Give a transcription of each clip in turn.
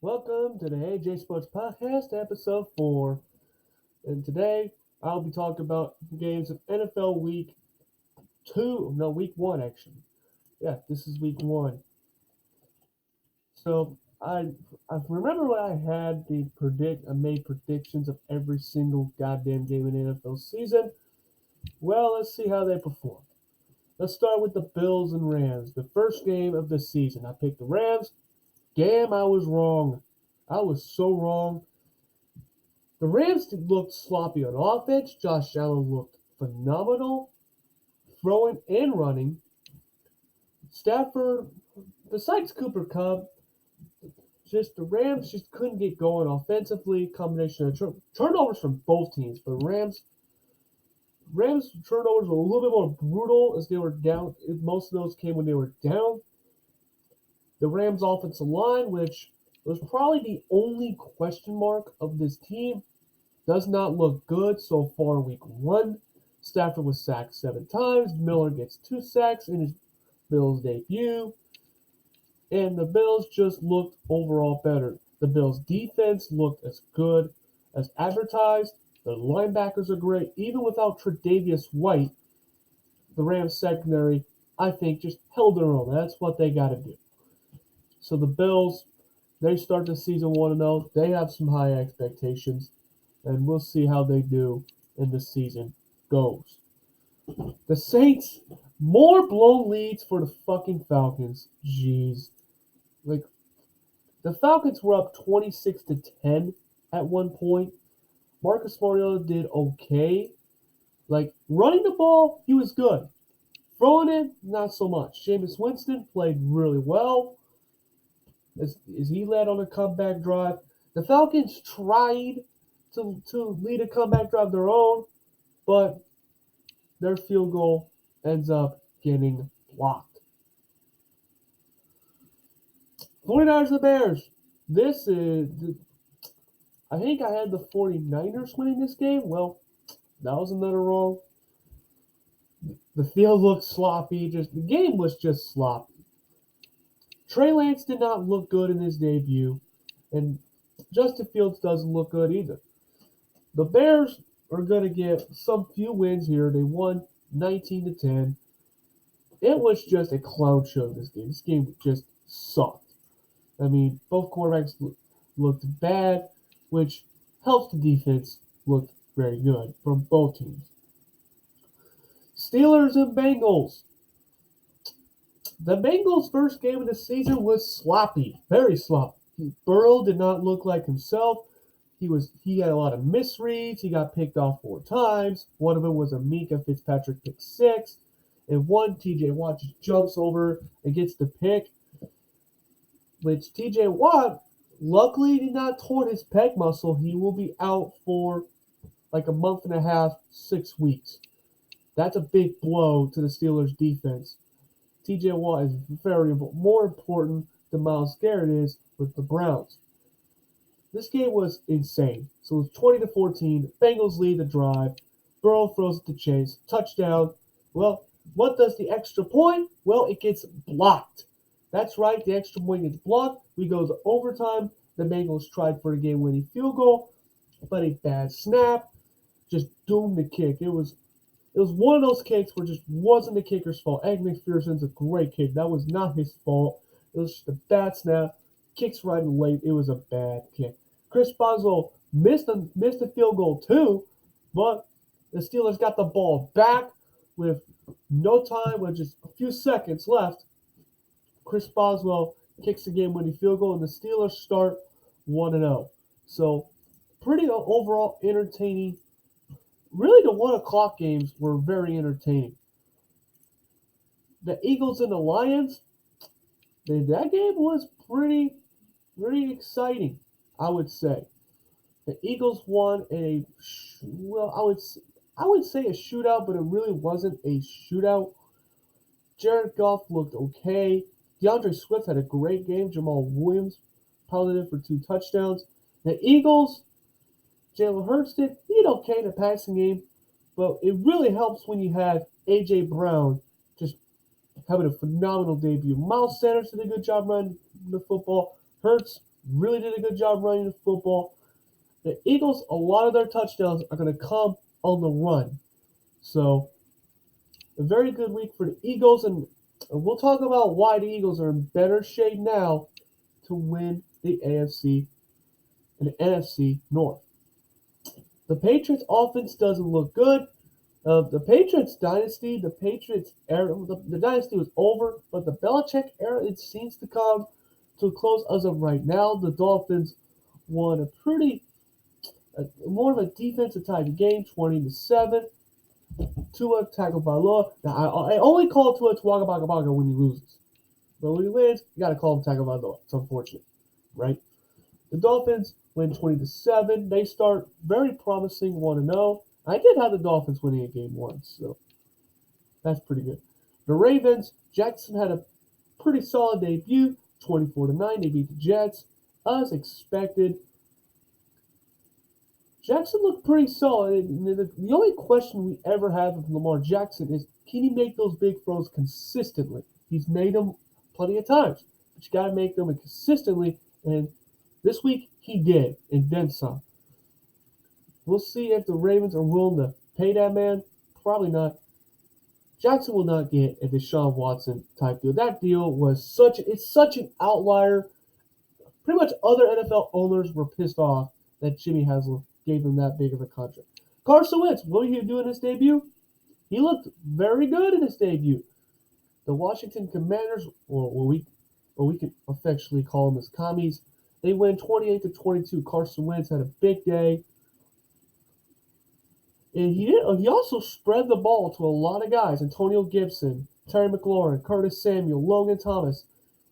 Welcome to the AJ Sports Podcast, episode 4. And today I'll be talking about games of NFL Week 2. No, Week 1, actually. Yeah, this is Week 1. So I remember when I made predictions of every single goddamn game in the NFL season. Well, let's see how they perform. Let's start with the Bills and Rams. The first game of the season. I picked the Rams. Damn, I was wrong. I was so wrong. The Rams looked sloppy on offense. Josh Allen looked phenomenal, throwing and running. Stafford, besides Cooper Kupp, just the Rams just couldn't get going offensively. Combination of turnovers from both teams, but Rams turnovers were a little bit more brutal as they were down. Most of those came when they were down. The Rams' offensive line, which was probably the only question mark of this team, does not look good so far week 1. Stafford was sacked 7 times. Miller gets 2 sacks in his Bills debut. And the Bills just looked overall better. The Bills defense looked as good as advertised. The linebackers are great. Even without Tre'Davious White, the Rams secondary, I think, just held their own. That's what they got to do. So the Bills, they start the season 1-0. They have some high expectations. And we'll see how they do in the season goes. The Saints, more blown leads for the fucking Falcons. Jeez. Like, the Falcons were up 26-10 at one point. Marcus Mariota did okay. Like, running the ball, he was good. Throwing it, not so much. Jameis Winston played really well as he led on a comeback drive. The Falcons tried to lead a comeback drive of their own, but their field goal ends up getting blocked. 49ers and the Bears. This is, I think I had the 49ers winning this game. Well, that was another wrong. The field looked sloppy. The game was just sloppy. Trey Lance did not look good in his debut, and Justin Fields doesn't look good either. The Bears are going to get some few wins here. They won 19-10. It was just a clown show this game. This game just sucked. I mean, both quarterbacks looked bad, which helps the defense look very good from both teams. Steelers and Bengals. The Bengals' first game of the season was sloppy, very sloppy. Burrow did not look like himself. He had a lot of misreads. He got picked off 4 times. One of them was a Minka Fitzpatrick pick 6. And one, TJ Watt just jumps over and gets the pick. Which TJ Watt, luckily, did not torn his pec muscle. He will be out for like a month and a half, 6 weeks. That's a big blow to the Steelers' defense. TJ Watt is very more important than Myles Garrett is with the Browns. This game was insane. So it was 20-14. Bengals lead the drive. Burrow throws it to Chase. Touchdown. Well, what does the extra point? Well, it gets blocked. That's right, the extra point gets blocked. We go to overtime. The Bengals tried for a game-winning field goal, but a bad snap just doomed the kick. It was one of those kicks where it just wasn't the kicker's fault. Egg McPherson's a great kick. That was not his fault. It was just a bad snap. Kicks right in late. It was a bad kick. Chris Boswell missed a field goal too, but the Steelers got the ball back with no time, with just a few seconds left. Chris Boswell kicks the game-winning field goal, and the Steelers start 1-0. So, pretty overall entertaining. Really, the 1 o'clock games were very entertaining. The Eagles and the Lions, that game was pretty exciting, I would say. The Eagles won I would say a shootout, but it really wasn't a shootout. Jared Goff looked okay. DeAndre Swift had a great game. Jamal Williams piloted for 2 touchdowns. The Eagles, Jalen Hurts did okay in the passing game, but it really helps when you have A.J. Brown just having a phenomenal debut. Miles Sanders did a good job running the football. Hurts really did a good job running the football. The Eagles, a lot of their touchdowns are going to come on the run. So, a very good week for the Eagles, and we'll talk about why the Eagles are in better shape now to win the AFC and the NFC North. The Patriots offense doesn't look good. The Patriots dynasty, the Patriots era, the dynasty was over, but the Belichick era, it seems to come to a close as of right now. The Dolphins won more of a defensive type game, 20-7. Tua tackled by Law. Now I only call Tua Twaga Baga Baga when he loses, but when he wins, you gotta call him tackled by Law. It's unfortunate, right? The Dolphins win 20-7. They start very promising, 1-0. I did have the Dolphins winning a game once, so that's pretty good. The Ravens, Jackson had a pretty solid debut, 24-9. They beat the Jets, as expected. Jackson looked pretty solid. The only question we ever have with Lamar Jackson is, can he make those big throws consistently? He's made them plenty of times, but you got to make them consistently. And this week he did, and then some. We'll see if the Ravens are willing to pay that man. Probably not. Jackson will not get a Deshaun Watson type deal. That deal was such an outlier. Pretty much other NFL owners were pissed off that Jimmy Haslam gave him that big of a contract. Carson Wentz, what did he do in his debut? He looked very good in his debut. The Washington Commanders, or we can affectionately call them as commies, they win 28-22. Carson Wentz had a big day. And he also spread the ball to a lot of guys. Antonio Gibson, Terry McLaurin, Curtis Samuel, Logan Thomas,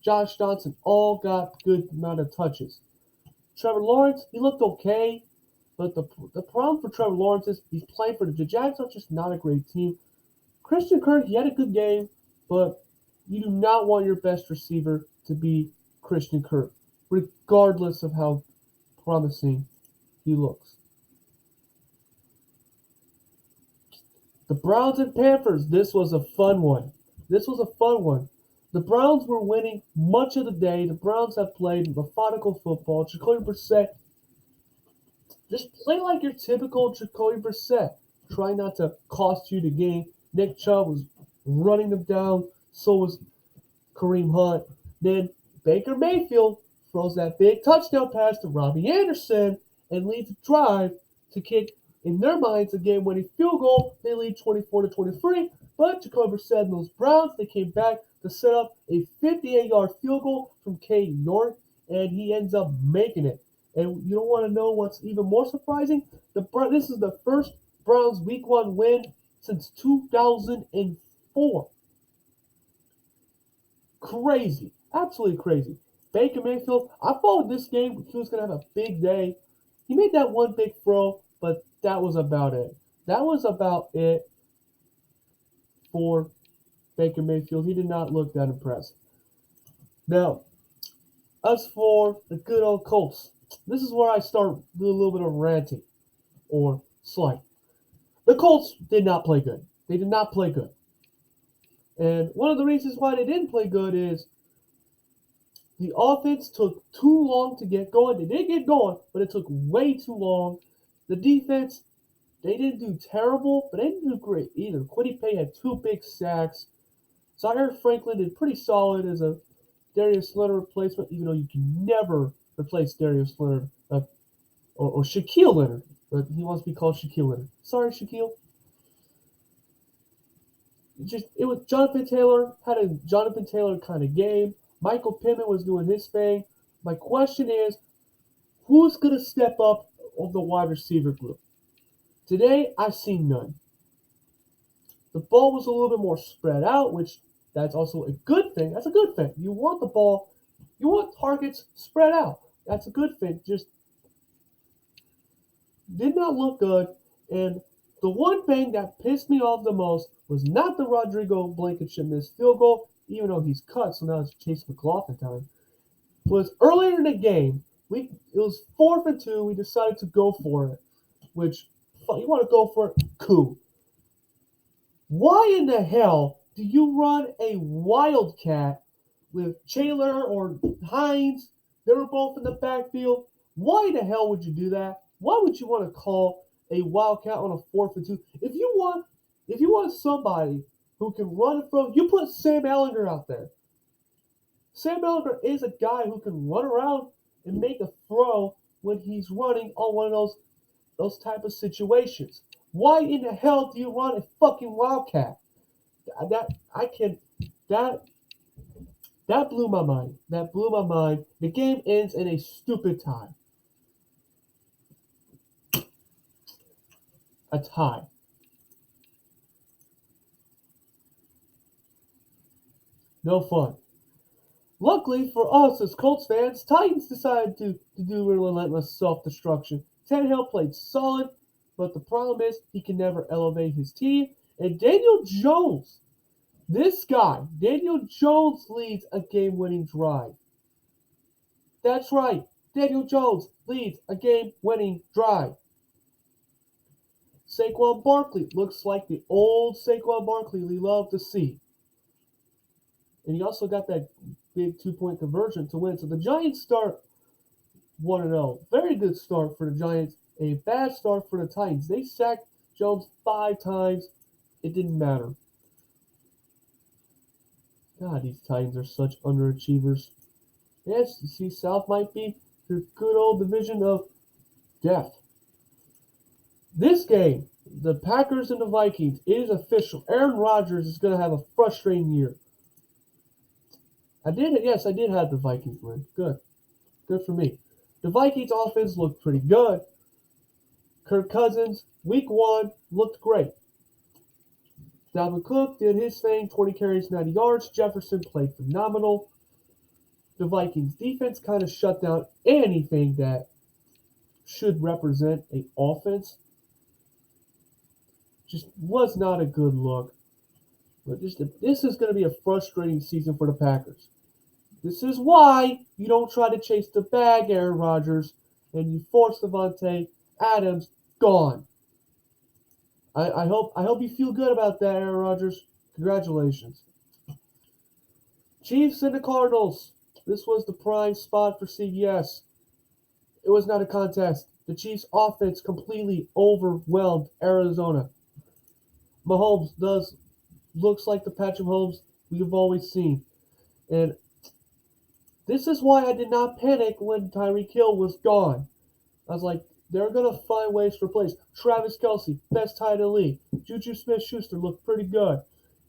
Josh Johnson, all got good amount of touches. Trevor Lawrence, he looked okay. But the problem for Trevor Lawrence is he's playing for the Jags are just not a great team. Christian Kirk, he had a good game, but you do not want your best receiver to be Christian Kirk, regardless of how promising he looks. The Browns and Panthers, this was a fun one. The Browns were winning much of the day. The Browns have played methodical football. Jacoby Brissett, just play like your typical Jacoby Brissett. Try not to cost you the game. Nick Chubb was running them down. So was Kareem Hunt. Then Baker Mayfield throws that big touchdown pass to Robbie Anderson and leads the drive to kick, in their minds, a game-winning field goal. They lead 24-23. But Jacoby Brissett and those Browns, they came back to set up a 58-yard field goal from Cade York, and he ends up making it. And you don't want to know what's even more surprising? This is the first Browns Week 1 win since 2004. Crazy. Absolutely crazy. Baker Mayfield, I thought this game he was going to have a big day. He made that one big throw, but that was about it. That was about it for Baker Mayfield. He did not look that impressive. Now, as for the good old Colts, this is where I start doing a little bit of ranting or slight. The Colts did not play good. They did not play good. And one of the reasons why they didn't play good is the offense took too long to get going. They did get going, but it took way too long. The defense, they didn't do terrible, but they didn't do great either. Kwity Paye had 2 big sacks. Zaire Franklin did pretty solid as a Darius Leonard replacement, even though you can never replace Darius Leonard or Shaquille Leonard, but he wants to be called Shaquille Leonard. Sorry, Shaquille. It was Jonathan Taylor had a Jonathan Taylor kind of game. Michael Pittman was doing his thing. My question is, who's going to step up of the wide receiver group? Today, I've seen none. The ball was a little bit more spread out, which that's also a good thing. That's a good thing. You want the ball, you want targets spread out. That's a good thing. Just did not look good. And the one thing that pissed me off the most was not the Rodrigo Blankenship missed field goal, even though he's cut, so now it's Chase McLaughlin time. Was earlier in the game, it was 4th and 2, we decided to go for it, which, you want to go for it? Cool. Why in the hell do you run a wildcat with Taylor or Hines They were both in the backfield. Why the hell would you do that? Why would you want to call a wildcat on a 4th and 2? If you want somebody who can run and throw, you put Sam Ellinger out there. Sam Ellinger is a guy who can run around and make a throw when he's running on one of those type of situations. Why in the hell do you run a fucking wildcat? That I can that that blew my mind. That blew my mind. The game ends in a stupid tie. A tie. No fun. Luckily for us as Colts fans, Titans decided to do relentless self-destruction. Tannehill played solid, but the problem is he can never elevate his team. And Daniel Jones, this guy, Daniel Jones leads a game-winning drive. That's right, Daniel Jones leads a game-winning drive. Saquon Barkley looks like the old Saquon Barkley we love to see. And he also got that big 2-point conversion to win. So the Giants start 1-0. Very good start for the Giants. A bad start for the Titans. They sacked Jones 5 times. It didn't matter. God, these Titans are such underachievers. Yes, see, South might be your good old division of death. This game, the Packers and the Vikings, it is official. Aaron Rodgers is going to have a frustrating year. I did have the Vikings win. Good for me. The Vikings offense looked pretty good. Kirk Cousins, week 1, looked great. Dalvin Cook did his thing, 20 carries, 90 yards. Jefferson played phenomenal. The Vikings defense kind of shut down anything that should represent an offense. Just was not a good look. But this is going to be a frustrating season for the Packers. This is why you don't try to chase the bag, Aaron Rodgers, and you force Devontae Adams gone. I hope you feel good about that, Aaron Rodgers. Congratulations. Chiefs and the Cardinals. This was the prime spot for CBS. It was not a contest. The Chiefs' offense completely overwhelmed Arizona. Mahomes looks like the Patrick Mahomes we've always seen. And this is why I did not panic when Tyreek Hill was gone. I was like, they're going to find ways to replace. Travis Kelce, best tight in the league. Juju Smith-Schuster looked pretty good.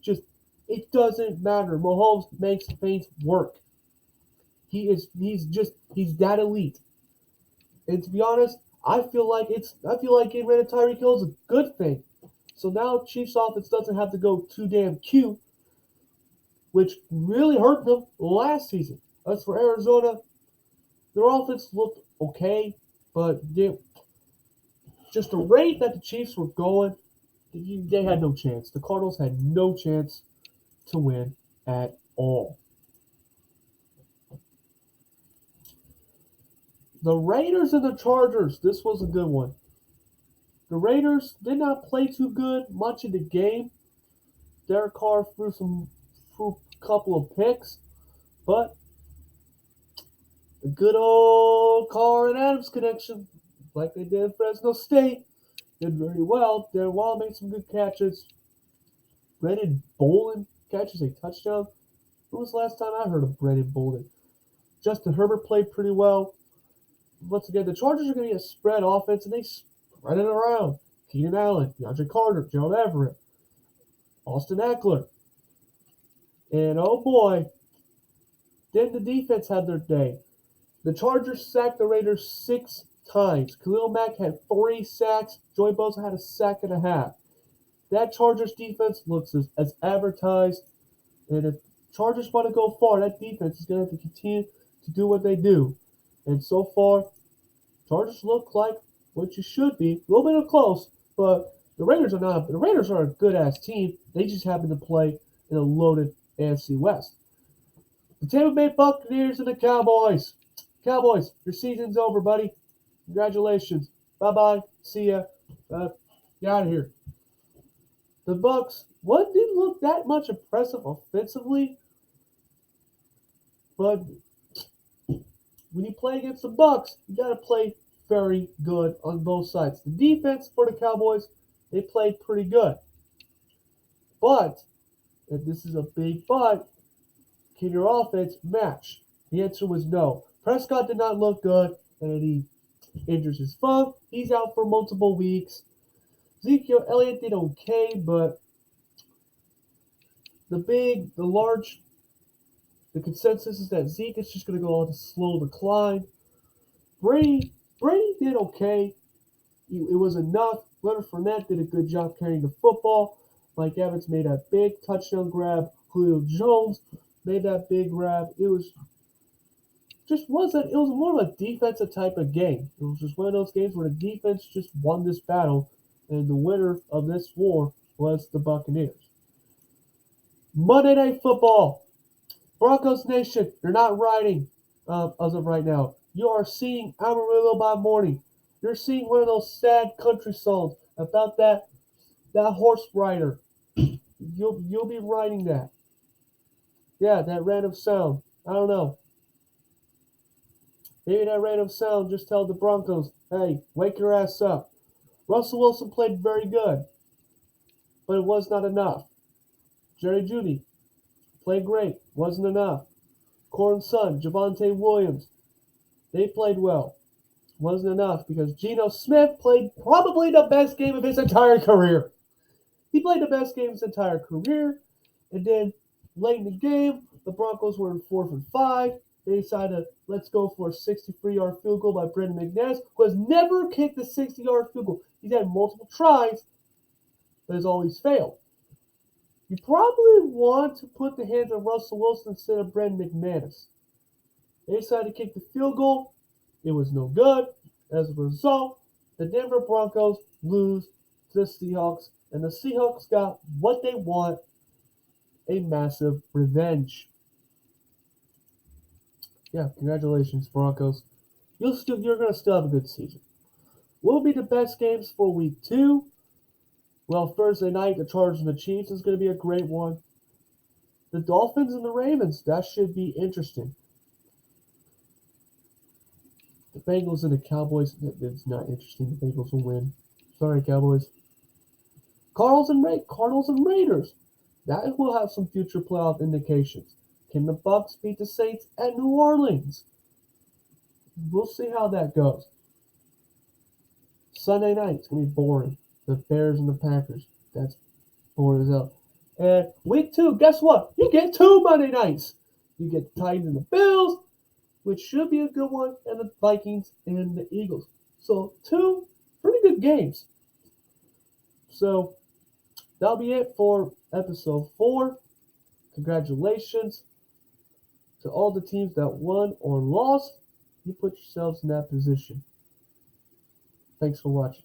It doesn't matter. Mahomes makes things work. He's that elite. And to be honest, I feel like getting rid of Tyreek Hill is a good thing. So now Chiefs offense doesn't have to go too damn cute, which really hurt them last season. As for Arizona, their offense looked okay, but just the rate that the Chiefs were going, they had no chance. The Cardinals had no chance to win at all. The Raiders and the Chargers, this was a good one. The Raiders did not play too good much of the game. Derek Carr threw a couple of picks, but the good old Carr and Adams connection, like they did in Fresno State, did very well. Darren Waller made some good catches. Brennan Bolden catches a touchdown. When was the last time I heard of Brennan Bolden? Justin Herbert played pretty well. Once again, the Chargers are going to be a spread offense, and they spread it around. Keenan Allen, DeAndre Carter, Gerald Everett, Austin Eckler. And oh boy, then the defense had their day. The Chargers sacked the Raiders 6 times. Khalil Mack had 3 sacks. Joey Bosa had a sack and a half. That Chargers defense looks as advertised. And if Chargers want to go far, that defense is going to have to continue to do what they do. And so far, Chargers look like what you should be. A little bit close, but the Raiders are not. The Raiders are a good-ass team. They just happen to play in a loaded AFC West. The Tampa Bay Buccaneers and the Cowboys. Cowboys, your season's over, buddy. Congratulations. Bye-bye. See ya. Get out of here. The Bucs, didn't look that much impressive offensively, but when you play against the Bucks, you got to play very good on both sides. The defense for the Cowboys, they played pretty good. But, and this is a big but, can your offense match? The answer was no. Prescott did not look good, and he injures his foot. He's out for multiple weeks. Ezekiel Elliott did okay, but the consensus is that Zeke is just going to go on a slow decline. Brady did okay. It was enough. Leonard Fournette did a good job carrying the football. Mike Evans made a big touchdown grab. Julio Jones made that big grab. It was more of a defensive type of game. It was just one of those games where the defense just won this battle, and the winner of this war was the Buccaneers. Monday Night Football. Broncos Nation, you're not riding as of right now. You are seeing Amarillo by Morning. You're seeing one of those sad country songs about that horse rider. You'll be writing that. Yeah, that random sound. I don't know. Maybe that random sound just tell the Broncos, hey, wake your ass up. Russell Wilson played very good, but it was not enough. Jerry Jeudy played great, wasn't enough. Corn's son, Javonte Williams, they played well. Wasn't enough because Geno Smith played probably the best game of his entire career. He played the best game of his entire career, and then late in the game, the Broncos were in 4th and 5. They decided, let's go for a 63-yard field goal by Brendan McNabb, who has never kicked a 60-yard field goal. He's had multiple tries, but has always failed. You probably want to put the hands on Russell Wilson instead of Brendan McManus. They decided to kick the field goal. It was no good. As a result, the Denver Broncos lose to the Seahawks, and the Seahawks got what they want, a massive revenge. Yeah, congratulations, Broncos. You're going to still have a good season. What will be the best games for week 2? Well, Thursday night, the Chargers and the Chiefs is going to be a great one. The Dolphins and the Ravens, that should be interesting. The Bengals and the Cowboys, it's not interesting. The Bengals will win. Sorry, Cowboys. Cardinals and Raiders, that will have some future playoff indications. Can the Bucks beat the Saints at New Orleans? We'll see how that goes. Sunday night, it's going to be boring. The Bears and the Packers, that's boring as hell. And week 2, guess what? You get 2 Monday nights. You get the Titans and the Bills, which should be a good one, and the Vikings and the Eagles. So 2 pretty good games. So that'll be it for episode 4. Congratulations to all the teams that won or lost. You put yourselves in that position. Thanks for watching.